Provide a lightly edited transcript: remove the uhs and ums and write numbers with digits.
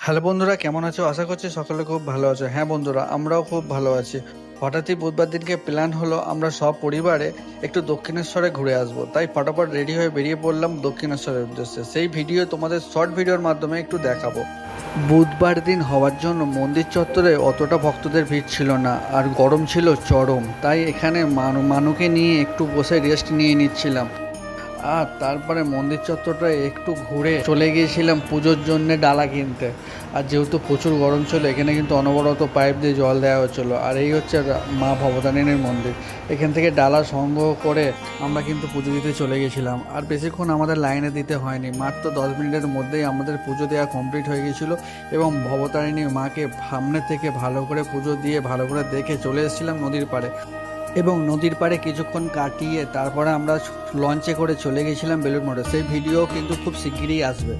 Hello বন্ধুরা, কেমন আছো? আশা করছি সকলে খুব ভালো আছো। হ্যাঁ বন্ধুরা, আমরাও খুব ভালো আছি। হঠাৎই বুধবার দিনকে প্ল্যান হলো আমরা সব পরিবারে একটু দক্ষিণেশ্বরে ঘুরে আসবো, তাই ফটাফট রেডি হয়ে বেরিয়ে পড়লাম দক্ষিণেশ্বরের উদ্দেশ্যে। সেই ভিডিও তোমাদের শর্ট ভিডিওর মাধ্যমে একটু দেখাবো। বুধবার দিন হওয়ার জন্য মন্দির চত্বরে অতটা ভক্তদের ভিড় ছিল না, আর গরম ছিল চরম, তাই এখানে মানুকে নিয়ে একটু বসে রেস্ট নিয়ে নিচ্ছিলাম। আর তারপরে মন্দির চত্বরটা একটু ঘুরে চলে গিয়েছিলাম পুজোর জন্য ডালা কিনতে। আর যেহেতু প্রচুর গরম ছিল, এখানে কিন্তু অনবরত পাইপ দিয়ে জল দেওয়া হচ্ছিলো। আর এই হচ্ছে মা ভবতারিণীর মন্দির। এখান থেকে ডালা সংগ্রহ করে আমরা কিন্তু পুজো দিতে চলে গেছিলাম। আর বেশিক্ষণ আমাদের লাইনে দিতে হয়নি, মাত্র 10 মিনিটের মধ্যেই আমাদের পুজো দেওয়া কমপ্লিট হয়ে গিয়েছিলো। এবং ভবতারিণী মাকে সামনে থেকে ভালো করে পুজো দিয়ে ভালো করে দেখে চলে এসেছিলাম নদীর পাড়ে। এবং নদীর পাড়ে কিছুক্ষণ কাটিয়ে তারপরে আমরা লঞ্চে করে চলে গেছিলাম বেলুড় মঠে। সেই ভিডিও কিন্তু খুব শিগগিরই আসবে।